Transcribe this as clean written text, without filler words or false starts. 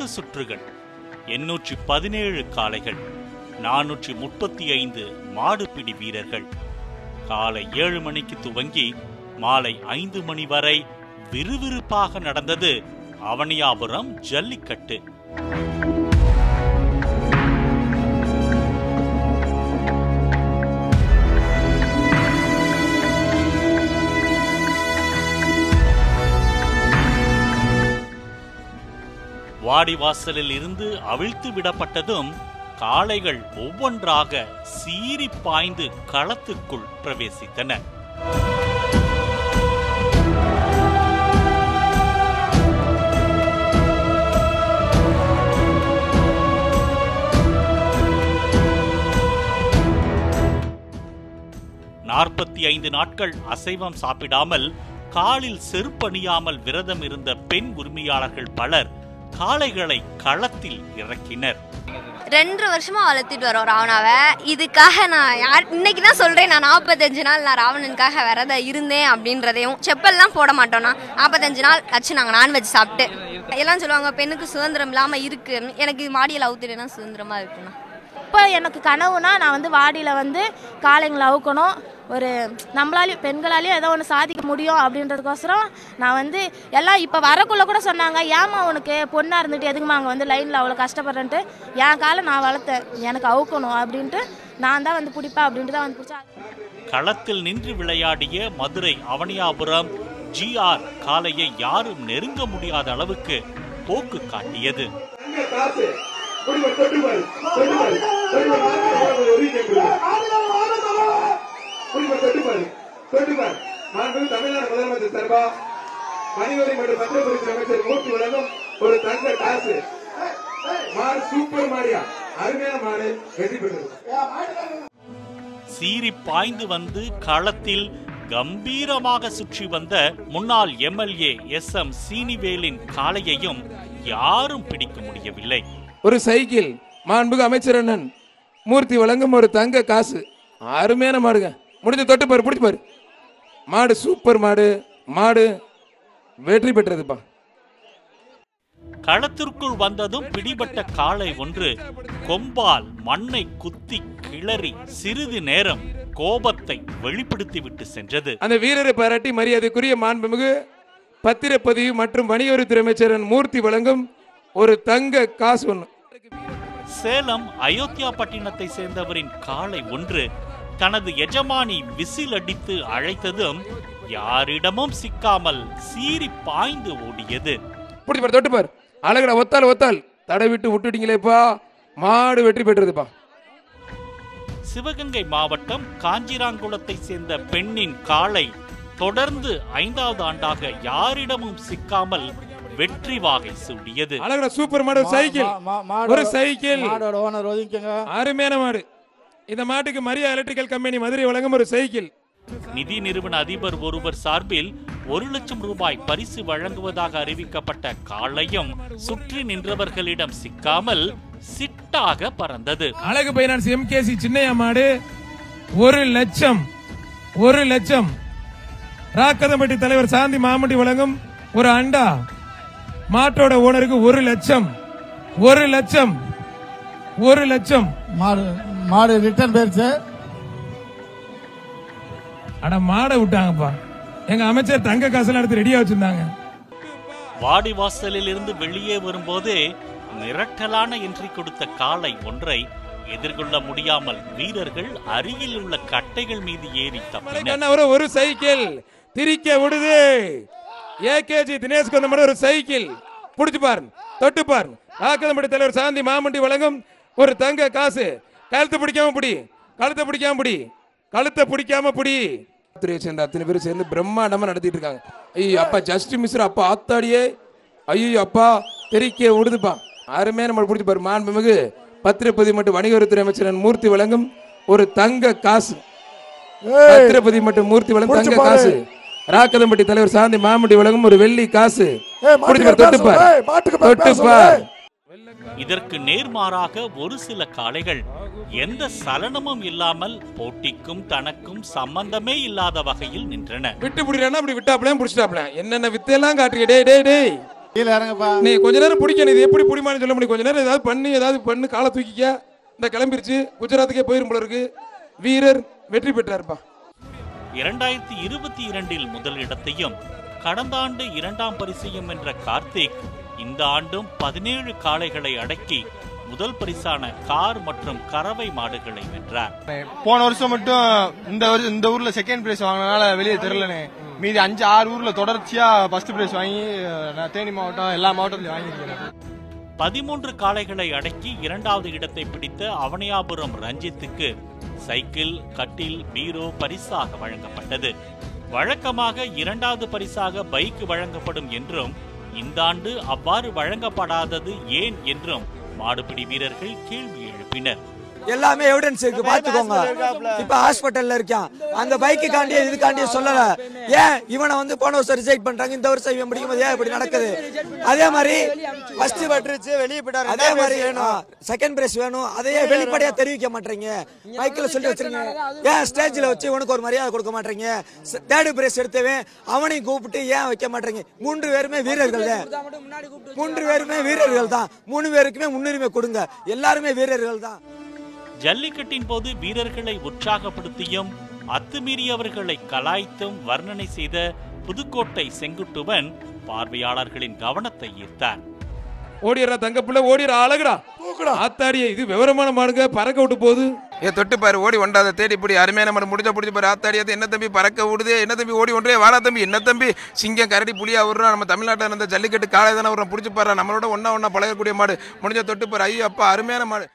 10 சுற்றுகள், 817 காளைகள், 435 மாடுபிடி வீரர்கள். காலை 7 மணிக்கு துவங்கி மாலை 5 மணி வரை விறுவிறுப்பாக நடந்தது அவனியாபுரம் ஜல்லிக்கட்டு. வாடிவாசலில் இருந்து அவிழ்த்து விடப்பட்டதும் காளைகள் ஒவ்வொன்றாக சீறி பாய்ந்து களத்துக்குள் பிரவேசித்தன. நாட்கள் அசைவம் சாப்பிடாமல் காலில் செருப்பணியாமல் விரதம் இருந்த பெண் உரிமையாளர்கள் பலர் காளைகளை களத்தில் இறக்கினர். 2 வருஷமா வளர்த்திட்டு வரோம் ராவணாவை. இதுக்காக நான் இன்னைக்கு தான் சொல்றேன், நான் 45 நாள் நான் ராவணனுக்காக விரதம் இருந்தேன் அப்படின்றதையும். செப்பல்லாம் போட மாட்டோம்னா 45 நாள் ஆச்சு நாங்கள் நான்வெஜ் சாப்பிட்டு. எல்லாம் சொல்லுவாங்க பெண்ணுக்கு சுதந்திரம் இல்லாமல் இருக்கு. எனக்கு மாடியில் அவுத்துட்டேன்னா சுதந்திரமா இருக்குண்ணா. இப்போ எனக்கு கனவுனா நான் வாடியில் காளைங்களை அவுக்கணும், ஒரு நம்மளாலையும் பெண்களாலேயும் ஏதோ ஒன்று சாதிக்க முடியும் அப்படின்றதுக்கோசரம் நான் எல்லாம் இப்போ வரக்குள்ளே கூட சொன்னாங்க, ஏமா உனக்கு பொண்ணாக இருந்துட்டு எதுக்குமா அங்கே லைனில் அவ்வளோ கஷ்டப்படுறேன்ட்டு. என் காலை நான் வளர்த்தேன், எனக்கு அவுக்கணும் அப்படின்ட்டு நான் தான் பிடிப்பேன் அப்படின்ட்டு தான் பிடிச்சேன். களத்தில் நின்று விளையாடிய மதுரை அவனியாபுரம் GR காளையை யாரும் நெருங்க முடியாத அளவுக்கு போக்கு காட்டியது. தமிழ்நாடு முதலமைச்சர் சார்பா மணிவரை மற்றும் பத்திரப்பதிவு அமைச்சர் மூர்த்தி வழங்கும் ஒரு தங்க காசு. மாடு சூப்பர் மாடியா, அருமையான மாடு, வெற்றி பெற்றது. சீறி பாய்ந்து வந்து களத்தில் கம்பீரமாக சுற்றி வந்த முன்னாள் MLA SM சீனிவேலின் காளையையும் யாரும் பிடிக்க முடியவில்லை. ஒரு சைக்கிள், மாண்புமிகு அமைச்சர் அண்ணன் மூர்த்தி வழங்கும் ஒரு தங்க காசு. அருமையான மாடுங்க, முடிஞ்ச தொட்டு பாரு, பிடிச்சு பாரு. மாடு சூப்பர் மாடு, மாடு வெற்றி பெற்றதுப்பா. களத்திற்குள் வந்ததும் பிடிபட்ட காளை ஒன்று கொம்பால் மண்ணை குத்தி கிளறி சிறிது நேரம் கோபத்தை வெளிப்படுத்தி விட்டு சென்றது. அந்த வீரரை பாராட்டி மரியாதைக்குரிய மாண்புமிகு பத்திரப்பதிவு மற்றும் வணிகவரித்துறை அமைச்சர் மூர்த்தி வழங்கும் ஒரு தங்க காசு ஒன்று. சேலம் அயோத்தியா பட்டினத்தை சேர்ந்தவரின் காளை ஒன்று தனது எஜமானி விசில் அடித்து அழைத்ததும் யாரிடமும் சிக்காமல் சீறி பாய்ந்து ஓடியது. தொட்டுப்பார், அழகடா, ஒத்தால் ஒத்தால் தடை விட்டு விட்டுட்டீங்களேப்பா, மாடு வெற்றி பெற்றதுப்பா. சிவகங்கை மாவட்டம் காஞ்சிராங்குளத்தை சேர்ந்த பெண்ணின் காளை தொடர்ந்து 5வது ஆண்டாக யாரிடமும் சிக்காமல் வெற்றி வாகை சூடியது. அழகடா, சூப்பர் மாடு, சைக்கிள், ஒரு சைக்கிள், அருமையான மாடு. இந்த மாட்டுக்கு மரியா எலக்ட்ரிக்கல் கம்பெனி மதுரை வழங்கும் ஒரு சைக்கிள். நிதி நிறுவன அதிபர் ஒருவர் சார்பில் 1 லட்சம் ரூபாய் பரிசு வழங்குவதாக அறிவிக்கப்பட்ட காளையும் சுற்றி நின்றவர்களிடம் சிக்காமல் சிட்டாக பறந்தது. அழகு பைனான்ஸ் MKC சின்னையா மாடு 1 லட்சம். ராக்கதம்பட்டி தலைவர் சாந்தி மாமுண்டி வழங்கும் ஒரு அண்டா. மாட்டோட ஓனருக்கு 1 லட்சம். மாடு ரிட்டர்ன் பேர்ச்சு. அட மாடை விட்டாங்கப்பா, எங்க அமைச்சர் தங்க காசெல்லாம் எடுத்து ரெடியா வச்சிருந்தாங்க. வாடிவாசலில் இருந்து வெளியே வரும்போதே மிரட்டலான என்ட்ரி கொடுத்த காளை ஒன்றை எதிர்கொள்ள முடியாமல் வீரர்கள் அருகில் உள்ள கட்டைகள் மீது ஏறி தப்பினர். ஒரு சைக்கிள் திரிக்க விடுது. AKG தினேஷ்க்கு வந்த மாதிரி ஒரு சைக்கிள். புடிச்சு பாரு, தொட்டு பாரு. ராக்கதம்பட்டி தலைவர் சாந்தி மாமண்டி வழங்கும் ஒரு தங்க காசு. கழுத்தை பிடிக்காம புடி. துறையை சேர்ந்த அத்தனை பேர் சேர்ந்து பிரம்மாண்டமா நடத்திட்டு இருக்காங்க. ஐயோ அப்பா, ஜஸ்ட் மிஸ்ரா அப்பா, ஆத்தாடியே, ஐயோ அப்பா, தெரிக்க விடுதுப்பா. அருமையான நம்ம பிடிச்சி பாரு. மாண்புமிகு பத்திரப்பதிவு மற்றும் வணிகவரித்துறை அமைச்சர் மூர்த்தி வழங்கும் ஒரு தங்க காசு. பத்திரப்பதிவு மற்றும் மூர்த்தி வழங்கும் தங்க காசு. ராக்கதம்பட்டி தலைவர் சாந்தி மாமண்டி வழங்கும் ஒரு வெள்ளி காசு. தொட்டுப்பார். இதற்கு நேர்மாறாக ஒரு சில காளைகள் எந்த சலனமும் இல்லாமல் போட்டிக்கும் தனக்கும் சம்பந்தமே இல்லாத வகையில் நின்றன. விட்டு புடிறானா அப்படி விட்டாப்ல புடிச்சாப்ல. என்னென்ன வித்தையெல்லாம் காட்டுறீங்க. டேய் கீழே இறங்கப்பா. நீ கொஞ்ச நேரம் பிடிக்கணும். இது எப்படி பிடிமான்னு சொல்ல முடியும். கொஞ்ச நேரம் ஏதாவது பண்ணு காலை தூக்கிக்க. இந்த கிளம்பிருச்சு, குஜராத்துக்கே போயிரும் போல இருக்கு. வீரர் வெற்றி பெற்றாருப்பா. 2022 முதல் இடத்தையும் கடந்த ஆண்டு 2ஆம் பரிசையும் வென்ற கார்த்திக் இந்த ஆண்டும் 17 காளைகளை அடக்கி முதல் பரிசான கார் மற்றும் கறவை மாடுகளை வென்றார். போன வருஷம் மட்டும் இந்த ஊர்ல செகண்ட் பிரைஸ் வாங்கினால வெளியே தெரியலனே. மீதி 5-6 ஊர்ல தொடர்ச்சியா ஃபர்ஸ்ட் பிரைஸ் வாங்கி நான் தேனி மாவட்டம் எல்லா மாவட்டத்திலும் வாங்கியிருக்கேன். 13 காளைகளை அடக்கி 2வது இடத்தை பிடித்த அவனியாபுரம் ரஞ்சித்துக்கு சைக்கிள், கட்டில், பீரோ பரிசாக வழங்கப்பட்டது. வழக்கமாக 2வது பரிசாக பைக் வழங்கப்படும் என்றும் இந்த ஆண்டு அவ்வாறு வழங்கப்படாதது ஏன் என்றும் மாடுபிடி வீரர்கள் கேள்வி எழுப்பினர். எல்லாமே எவிடன்ஸ் இருக்கு, பாத்துக்கோங்க. இப்ப ஹாஸ்பிட்டல்ல இருக்கான், அந்த பைக்குக்காண்டியே இதுக்காண்டியே சொல்லல. ஏன் இவனை வந்து போன வருஷம் ரிஜெக்ட் பண்றாங்க, இந்த வருஷம் இவன் பிடிக்கும்போது ஏன் இப்படி நடக்குது? அதே மாதிரி ஃபர்ஸ்ட் பட்ரிச்சு வெளியே போயிட்டாரு, அதே மாதிரி வேணும், செகண்ட் பிரைஸ் வேணும், அதையே வெளிப்படையா தெரிவிக்க மாட்டீங்க. பைக்ல சொல்லி வச்சிருங்க, ஏன் ஸ்டேஜ்ல வச்சு உனக்கு ஒரு மரியாதை கொடுக்க மாட்டீங்க? தேர்ட் பிரைஸ் எடுத்தவன் அவனையும் கூப்பிட்டு ஏன் வைக்க மாட்டீங்க? 3 பேருமே வீரர்கள் தான், 3 பேருமே வீரர்கள் தான். 3 பேருக்குமே முன்னுரிமை கொடுங்க, எல்லாருமே வீரர்கள் தான். ஜல்லிக்கட்டின் போது வீரர்களை உற்சாகப்படுத்தியும் அத்துமீறியவர்களை கலாய்த்தும் வர்ணனை செய்த புதுக்கோட்டை செங்குட்டுவன் பார்வையாளர்களின் கவனத்தை ஈர்த்தார். ஓடிடுறா தங்கப்பிள்ளை, ஓடிடுறா, அழகுடா, ஆத்தாடியே, இது விவரமான மாடுங்க, பறக்க விட்டு போகுது. தொட்டு பாரு, ஓடி ஒண்டாத தேடி இப்படி அருமையான மாடு முடிஞ்சா பிடிச்சி பாரு. ஆத்தாடியாது என்ன தம்பி பறக்க விடுதே, என்ன தம்பி ஓடி ஒன்றே வாடா தம்பி, என்ன தம்பி சிங்கம் கரடி புலியா விடுறோம். நம்ம தமிழ்நாட்டில் இருந்த ஜல்லிக்கட்டு காலை தானே விடுறோம், பிடிச்சி பாரு. நம்மளோட ஒன்னா பழகக்கூடிய மாடு முடிஞ்சா தொட்டு பாரு. ஐயோ அப்பா அருமையான மாடு.